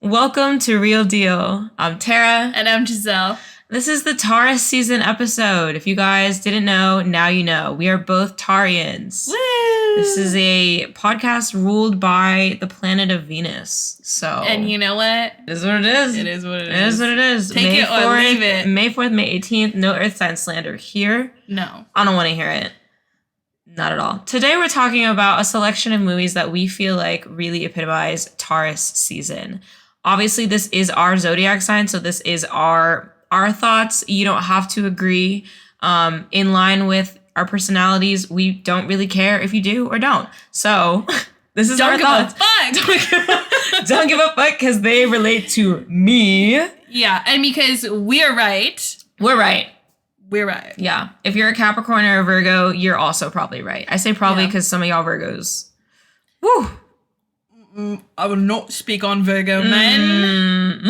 Welcome to Real Deal. I'm Terra. And I'm Jazelle. This is the Taurus season episode. If you guys didn't know, now you know. We are both Taurians. Woo! This is a podcast ruled by the planet of Venus. And you know what? It is what it is. It is what it is. It is what it is. Take May it 4th, or leave it. May 4th, May 18th. No earth sign slander here. No. I don't want to hear it. Not at all. Today we're talking about a selection of movies that we feel like really epitomize Taurus season. Obviously, this is our zodiac sign, so this is our thoughts. You don't have to agree. In line with our personalities, we don't really care if you do or don't. So this is our thoughts. Don't give a fuck because they relate to me. Yeah, and because we're right. We're right. We're right. Yeah. If you're a Capricorn or a Virgo, you're also probably right. I say probably because some of y'all Virgos. Woo. I will not speak on Virgo men.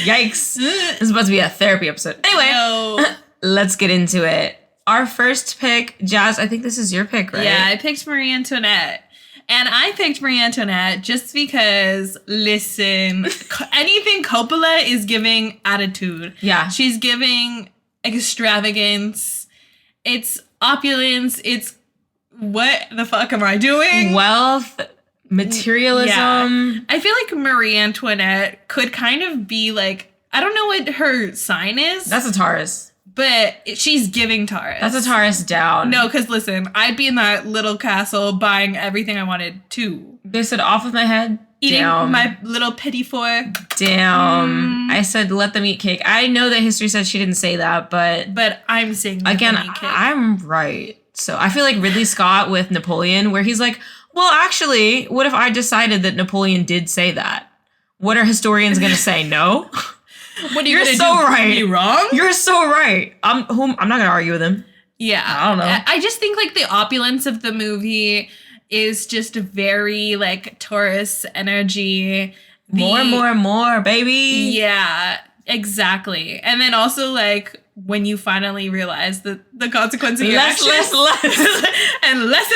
Yikes. This is about to be a therapy episode. Anyway, let's get into it. Our first pick, Jazz, I think this is your pick, right? Yeah, I picked Marie Antoinette. And I picked Marie Antoinette just because, listen, anything Coppola is giving attitude. Yeah. She's giving extravagance. It's opulence. It's what the fuck am I doing? Wealth, materialism. Yeah. I feel like Marie Antoinette could kind of be like, I don't know what her sign is. That's a Taurus. But she's giving Taurus. That's a Taurus down. No, because listen, I'd be in that little castle buying everything I wanted too. They said off with my head. Eating down. my little petit four. Damn. I said let them eat cake. I know that history said she didn't say that, but I'm saying again, I'm right. So I feel like Ridley Scott with Napoleon, where he's like, well, actually, what if I decided that Napoleon did say that? What are historians going to say? No? What are you You're gonna so do? right. Are you wrong? You're so right. I'm not going to argue with him. Yeah. I don't know. I just think like the opulence of the movie is just very like Taurus energy. More, baby. Yeah, exactly. And then also like when you finally realize the consequence of your actions. Less. And less.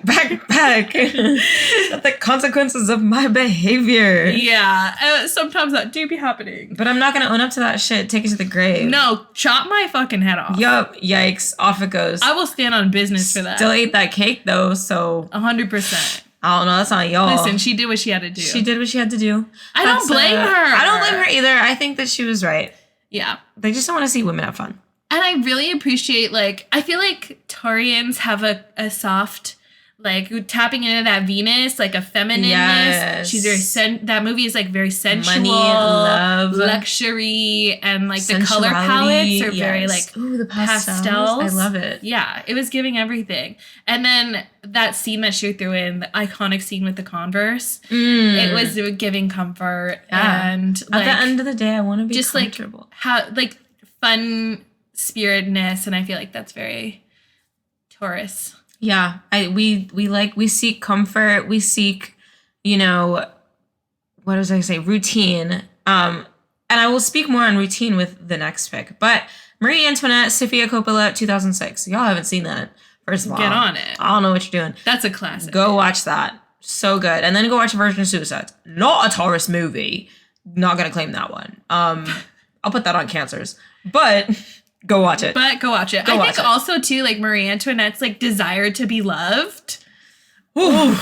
Back. The consequences of my behavior. Yeah, sometimes that do be happening. But I'm not going to own up to that shit. Take it to the grave. No, chop my fucking head off. Yup. Yikes. Off it goes. I will stand on business for that. Still ate that cake, though, so... 100%. I don't know. That's not y'all. Listen, she did what she had to do. She did what she had to do. I don't blame her. I don't blame her either. I think that she was right. Yeah. They just don't want to see women have fun. And I really appreciate, like, I feel like Taurians have a soft, like, tapping into that Venus, like a feminineness. Yes. She's very, that movie is, like, very sensual. Money, love. Luxury, and, like, the color palettes are very, like, ooh, the pastels. I love it. Yeah, it was giving everything. And then that scene that she threw in, the iconic scene with the Converse, it was giving comfort. Yeah. And, like, at the end of the day, I want to be just, comfortable. like, how, like, fun spiritedness, and I feel like that's very Taurus. Yeah, we seek comfort. We seek, what was I say? Routine. And I will speak more on routine with the next pick. But Marie Antoinette, Sofia Coppola, 2006. Y'all haven't seen that. First of all, get on it. I don't know what you're doing. That's a classic. Go watch that. So good. And then go watch Virgin Suicides. Not a Taurus movie. Not gonna claim that one. I'll put that on cancers. But go watch it. I think also too, like Marie Antoinette's like desire to be loved. Ooh.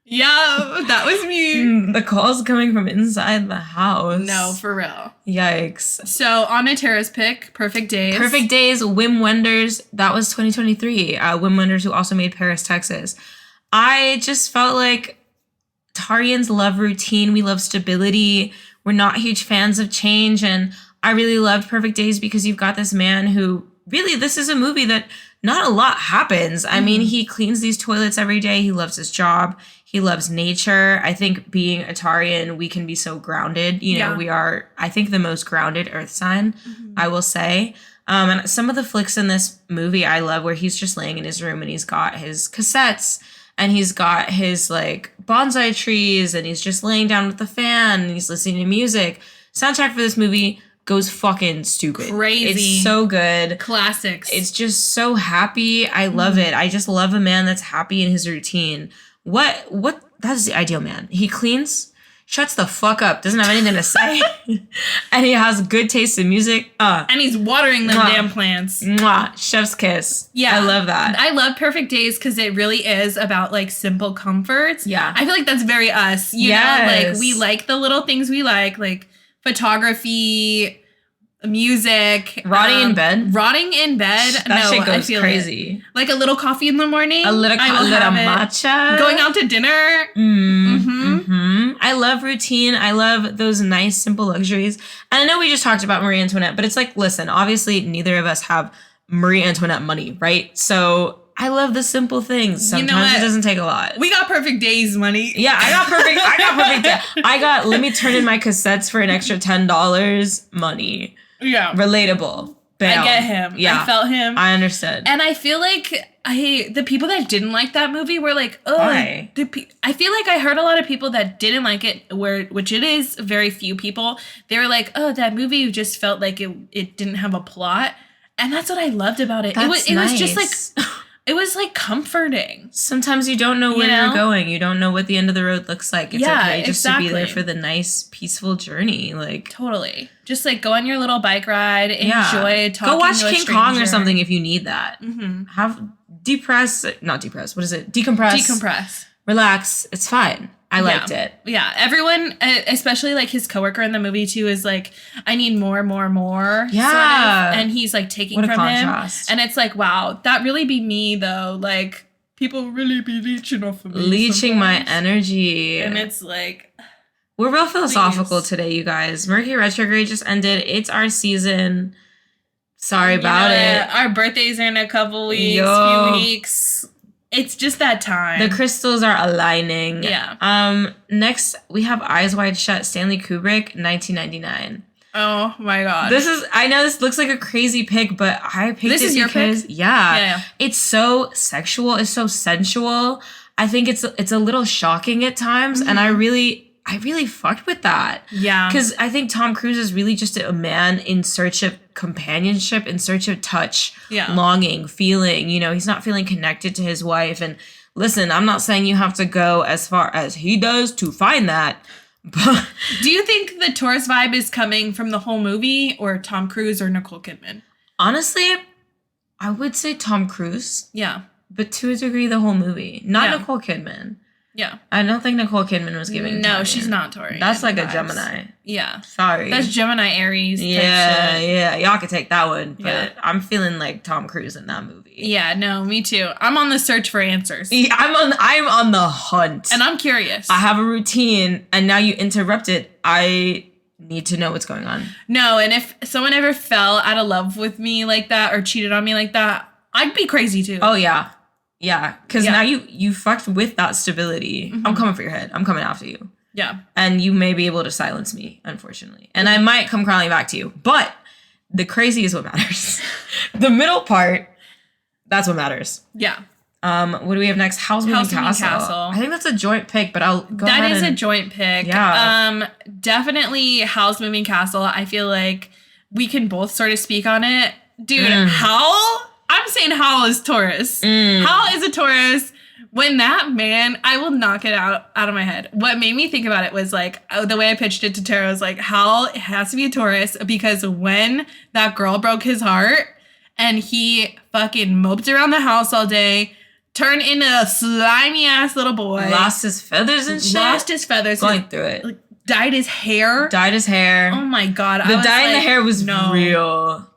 Yeah, that was me. The call's coming from inside the house. No, for real. Yikes. So on a Terrace pick, Perfect Days. Perfect Days, Wim Wenders. That was 2023. Wim Wenders, who also made Paris, Texas. I just felt like Taurians love routine. We love stability. We're not huge fans of change. And I really loved Perfect Days because you've got this man who really, this is a movie that not a lot happens. I mean, he cleans these toilets every day. He loves his job. He loves nature. I think being a Taurian, we can be so grounded. We are, I think, the most grounded earth sign, I will say. And some of the flicks in this movie I love where he's just laying in his room and he's got his cassettes and he's got his like bonsai trees and he's just laying down with the fan and he's listening to music. Soundtrack for this movie goes fucking stupid. Crazy. It's so good. Classics. It's just so happy. I love it. I just love a man that's happy in his routine. What that's the ideal man. He cleans, shuts the fuck up, doesn't have anything to say, and he has good taste in music. And he's watering them damn plants. Mwah, chef's kiss. Yeah. I love that. I love Perfect Days because it really is about like simple comforts. Yeah. I feel like that's very us. You know, like we like the little things we like photography, music. Rotting in bed. That shit goes crazy. Like a little coffee in the morning. A little matcha. Going out to dinner. I love routine. I love those nice, simple luxuries. And I know we just talked about Marie Antoinette, but it's like, listen, obviously neither of us have Marie Antoinette money, right? So I love the simple things. Sometimes it doesn't take a lot. We got Perfect Days money. Yeah, I got perfect day. Let me turn in my cassettes for an extra $10 money. Yeah. Relatable. Bam. I get him. Yeah. I felt him. I understood. And I feel like the people that didn't like that movie were like, oh, why? I feel like I heard a lot of people that didn't like it, which it is very few people. They were like, oh, that movie just felt like it didn't have a plot. And that's what I loved about it. That's it was just like, it was like comforting. Sometimes you don't know where you're going. You don't know what the end of the road looks like. It's okay just to be there for the nice, peaceful journey. Like totally. Just like go on your little bike ride, enjoy talking. Go watch King Kong or something if you need that. Mm-hmm. Not depress. What is it? Decompress. Relax. It's fine. I liked it. Yeah. Everyone, especially like his coworker in the movie too, is like, I need more. Yeah. Sort of. And he's like taking from contrast. him. And it's like, wow, that really be me though. Like people really be leeching off of me. Leeching my energy. And it's like, we're real philosophical today, you guys. Mercury retrograde just ended. It's our season. Sorry about it. Our birthdays are in a couple weeks, few weeks. It's just that time. The crystals are aligning. Yeah. Next, we have Eyes Wide Shut, Stanley Kubrick, 1999. Oh my God. I know this looks like a crazy pick, but I picked this it is your because, pick? Yeah. It's so sexual. It's so sensual. I think it's a little shocking at times. Mm-hmm. And I really fucked with that. Yeah. Because I think Tom Cruise is really just a man in search of companionship, in search of touch, longing, feeling. You know, he's not feeling connected to his wife. And listen, I'm not saying you have to go as far as he does to find that. But do you think the Taurus vibe is coming from the whole movie or Tom Cruise or Nicole Kidman? Honestly, I would say Tom Cruise. Yeah. But to a degree, the whole movie. Not Nicole Kidman. Yeah. I don't think Nicole Kidman was giving No, Taurian. she's not Taurian. That's like a Gemini. Yeah. Sorry. That's Gemini Aries type shit. Yeah. Y'all could take that one. But I'm feeling like Tom Cruise in that movie. Yeah, no, me too. I'm on the search for answers. Yeah, I'm on the hunt. And I'm curious. I have a routine and now you interrupt it. I need to know what's going on. No, and if someone ever fell out of love with me like that or cheated on me like that, I'd be crazy too. Oh, yeah. Yeah, because now you fucked with that stability. Mm-hmm. I'm coming for your head. I'm coming after you. Yeah. And you may be able to silence me, unfortunately. And I might come crawling back to you. But the crazy is what matters. The middle part, that's what matters. Yeah. What do we have next? House Moving Castle. I think that's a joint pick, but I'll go ahead. That is a joint pick. Yeah. Definitely House Moving Castle. I feel like we can both sort of speak on it. Dude, I'm saying Hal is Taurus. Hal is a Taurus. When that man, I will knock it out of my head. What made me think about it was like, the way I pitched it to Tara was like, Hal has to be a Taurus because when that girl broke his heart and he fucking moped around the house all day, turned into a slimy ass little boy. Lost his feathers and shit. Going through it. Like, dyed his hair. Oh my God. The dye in the hair was real.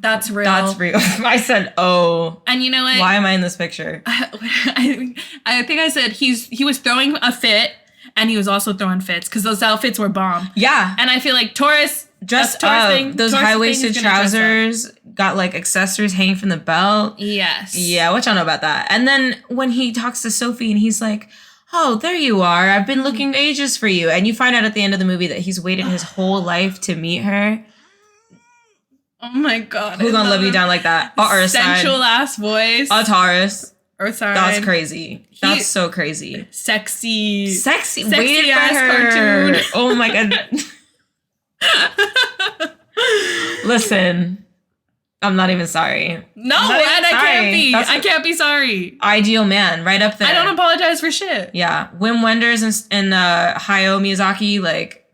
That's real. I said, oh. And you know what? Why am I in this picture? I think I said he was throwing a fit and he was also throwing fits because those outfits were bomb. Yeah. And I feel like Taurus dressed up. Those high-waisted trousers got like accessories hanging from the belt. Yes. Yeah, what y'all know about that? And then when he talks to Sophie and he's like, oh, there you are. I've been looking ages for you. And you find out at the end of the movie that he's waited his whole life to meet her. Oh my God. Who's gonna love you down like that? Earth sign. Sensual ass voice. A Taurus. Earth sign. That's crazy. That's so crazy. Sexy waited ass for her. cartoon. Oh my God. Listen. I'm not even sorry. No, I'm not even and I sorry. can't be. That's I can't be sorry. Ideal man, right up there. I don't apologize for shit. Yeah. Wim Wenders and Hayao Miyazaki, like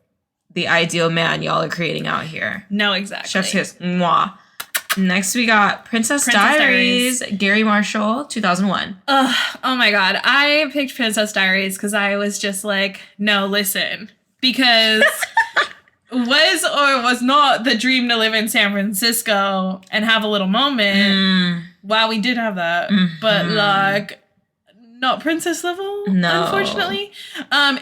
the ideal man y'all are creating out here. No, exactly. Chef's kiss. Mwah. Next, we got Princess Diaries, Gary Marshall, 2001. Oh my God. I picked Princess Diaries because I was just like, no, listen. Because was or was not the dream to live in San Francisco and have a little moment. Wow, we did have that. But like, not princess level, unfortunately.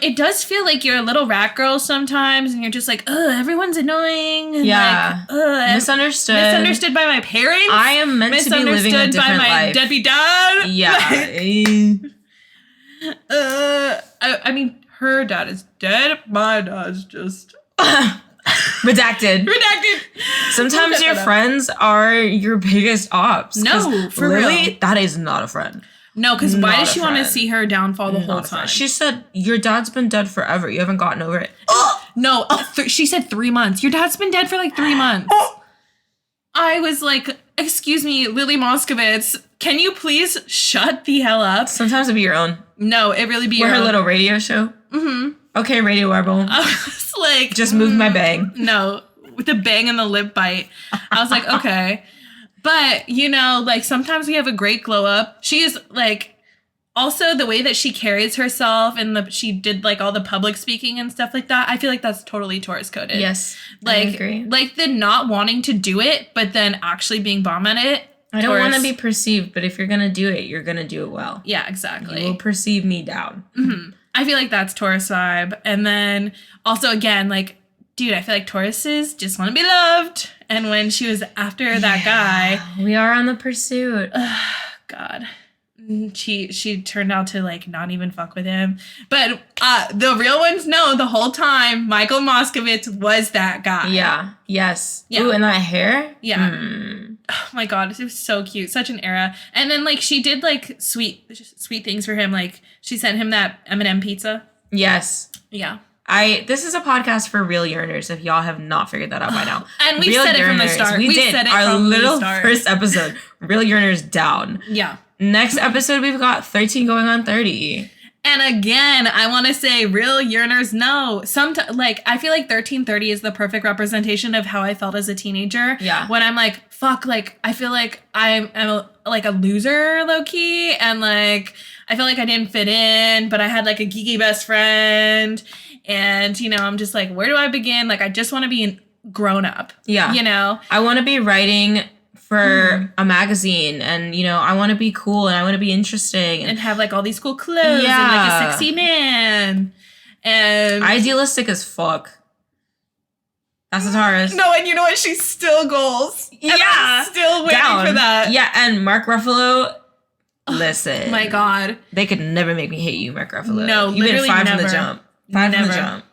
It does feel like you're a little rat girl sometimes, and you're just like, ugh, everyone's annoying. And Yeah. like, ugh, misunderstood. Misunderstood by my parents. I am meant to be living a different by my life. deadbeat dad. Yeah. I mean, her dad is dead. My dad's just... Redacted. Redacted. Sometimes your friends are your biggest ops. No, for Lily, real. that is not a friend. No, because why Not does a she want to friend. see her downfall the whole Not a friend. time? She said, your dad's been dead forever. You haven't gotten over it. No, she said 3 months. Your dad's been dead for like 3 months. I was like, excuse me, Lily Moscovitz, can you please shut the hell up? Sometimes it'd be your own. No, it really be We're your her own. little radio show. Mm-hmm. Okay, Radio Warble. I was like... Just moved my bang. No, with the bang and the lip bite. I was like, okay. But, you know, like, sometimes we have a great glow up. She is, like... Also, the way that she carries herself and she did, like, all the public speaking and stuff like that, I feel like that's totally Taurus coded. Yes, like, I agree. Like, the not wanting to do it, but then actually being bomb at it. I don't want to be perceived, but if you're going to do it, you're going to do it well. Yeah, exactly. You will perceive me down. Mm-hmm. I feel like that's Taurus vibe. And then, also, again, like, dude, I feel like Tauruses just want to be loved. And when she was after that guy... We are on the pursuit. God. She turned out to like not even fuck with him. But the real ones know the whole time Michael Moscovitz was that guy. Yeah. Yes. Yeah. Ooh, and that hair? Yeah. Oh my God, it was so cute. Such an era. And then like she did like sweet things for him. Like she sent him that M&M pizza. Yes. Yeah. This is a podcast for real yearners, if y'all have not figured that out by now. And we real said it from the yearners. start. We did. Said it Our from little the start. first episode. Real yearners down. Yeah. Next episode, we've got 13 going on 30. And again, I want to say real yearners know. Sometimes, like, I feel like 1330 is the perfect representation of how I felt as a teenager. Yeah. When I'm like, fuck, like, I feel like I'm like a loser, low-key. And, like, I feel like I didn't fit in, but I had, like, a geeky best friend. And, you know, I'm just like, where do I begin? Like, I just want to be grown up. Yeah. You know? I want to be writing for a magazine, and you know, I want to be cool and I want to be interesting and have like all these cool clothes and like a sexy man and idealistic as fuck. That's a Taurus. No, and you know what? She's still goals. Yeah, and I'm still waiting for that. Yeah, and Mark Ruffalo. Listen, oh my God, they could never make me hate you, Mark Ruffalo. No, you've been literally 5 never. from the jump. 5 from the jump.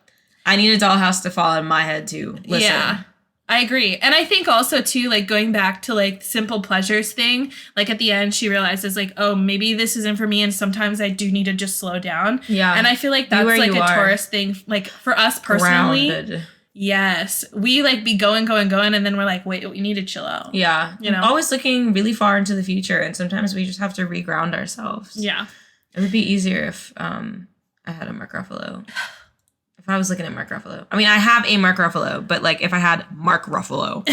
I need a dollhouse to fall in my head too. Listen. Yeah. I agree. And I think also, too, like, going back to, like, simple pleasures thing, like, at the end, she realizes, like, oh, maybe this isn't for me, and sometimes I do need to just slow down. Yeah. And I feel like that's, like, a Taurus thing. Like, for us personally, grounded. Yes. We, like, be going, and then we're like, wait, we need to chill out. Yeah. You know? Always looking really far into the future, and sometimes we just have to reground ourselves. Yeah. It would be easier if I had a Mark Ruffalo. If I was looking at Mark Ruffalo. I mean, I have a Mark Ruffalo, but like if I had Mark Ruffalo.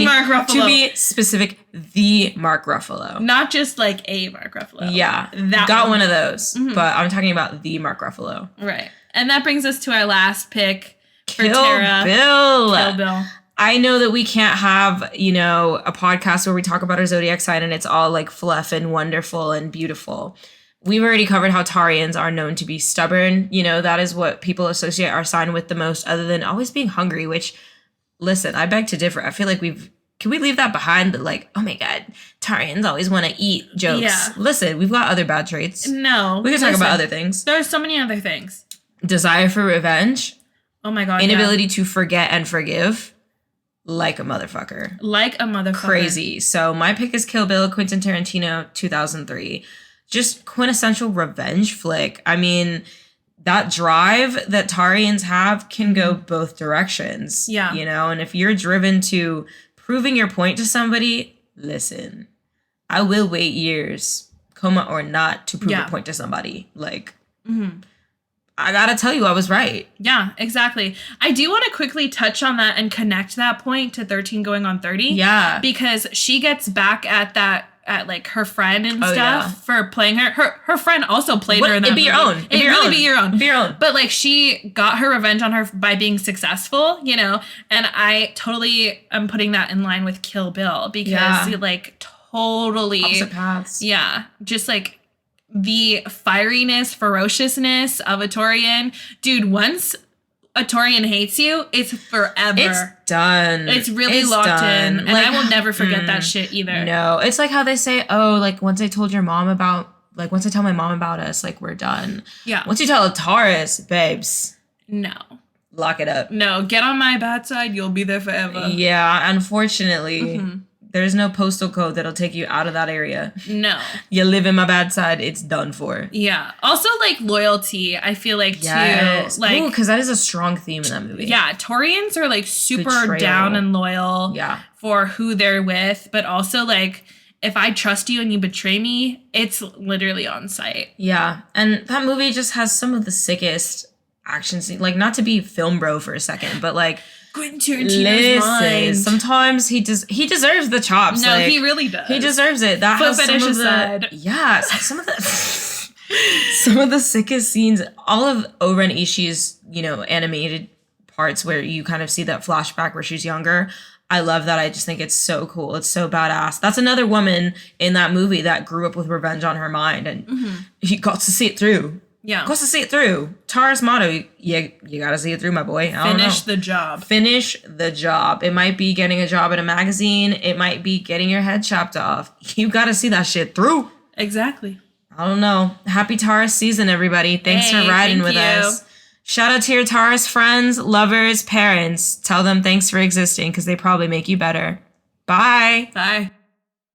Mark Ruffalo. To be specific, the Mark Ruffalo. Not just like a Mark Ruffalo. Yeah. Got one of those. Mm-hmm. But I'm talking about the Mark Ruffalo. Right. And that brings us to our last pick for Kill Terra. Bill. Kill Bill. I know that we can't have, you know, a podcast where we talk about our zodiac sign and it's all like fluff and wonderful and beautiful. We've already covered how Taurians are known to be stubborn. You know, that is what people associate our sign with the most, other than always being hungry, which, listen, I beg to differ. I feel like can we leave that behind? The like, oh my God, Taurians always want to eat jokes. Yeah. Listen, we've got other bad traits. No. We can talk about other things. There's so many other things. Desire for revenge. Oh my God. Inability to forget and forgive. Like a motherfucker. Like a motherfucker. Crazy. So my pick is Kill Bill, Quentin Tarantino, 2003. Just quintessential revenge flick. I mean, that drive that Taurians have can go both directions. Yeah. You know, and if you're driven to proving your point to somebody, listen, I will wait years, coma or not, to prove a point to somebody. Like, I gotta tell you, I was right. Yeah, exactly. I do want to quickly touch on that and connect that point to 13 going on 30. Yeah. Because she gets back at that, at like her friend and stuff for playing her. Her friend also played her in that It'd be your own. It'd really be your own. Be your own. But like she got her revenge on her by being successful, you know? And I totally am putting that in line with Kill Bill because like totally. Opposite paths. Yeah. Just like the fieriness, ferociousness of a Taurian. Dude, once a Taurian hates you, it's forever. It's done. It's really locked in. And like, I will never forget that shit either. No. It's like how they say, oh, like once I tell my mom about us, like we're done. Yeah. Once you tell a Taurus, babes. No. Lock it up. No. Get on my bad side. You'll be there forever. Yeah. Unfortunately, there's no postal code that'll take you out of that area. No. You live in my bad side, it's done for. Yeah. Also, like, loyalty, I feel like, too. Like, because that is a strong theme in that movie. Yeah. Taurians are, like, super Betrayal. down and loyal Yeah. for who they're with. But also, like, if I trust you and you betray me, it's literally on sight. Yeah. And that movie just has some of the sickest action scenes. Like, not to be film bro for a second, but, like, Quentin Tarantino's mind. Sometimes he deserves the chops. No, like, he really does. He deserves it. That Foot has some fetish of aside. some of the some of the sickest scenes. All of Oren Ishii's, animated parts where you kind of see that flashback where she's younger. I love that. I just think it's so cool. It's so badass. That's another woman in that movie that grew up with revenge on her mind, and he got to see it through. Yeah. Got to see it through. Tara's motto, you gotta see it through, my boy. Finish the job. Finish the job. It might be getting a job at a magazine. It might be getting your head chopped off. You gotta see that shit through. Exactly. I don't know. Happy Taurus season, everybody. Thanks for riding with us. Shout out to your Taurus friends, lovers, parents. Tell them thanks for existing because they probably make you better. Bye. Bye.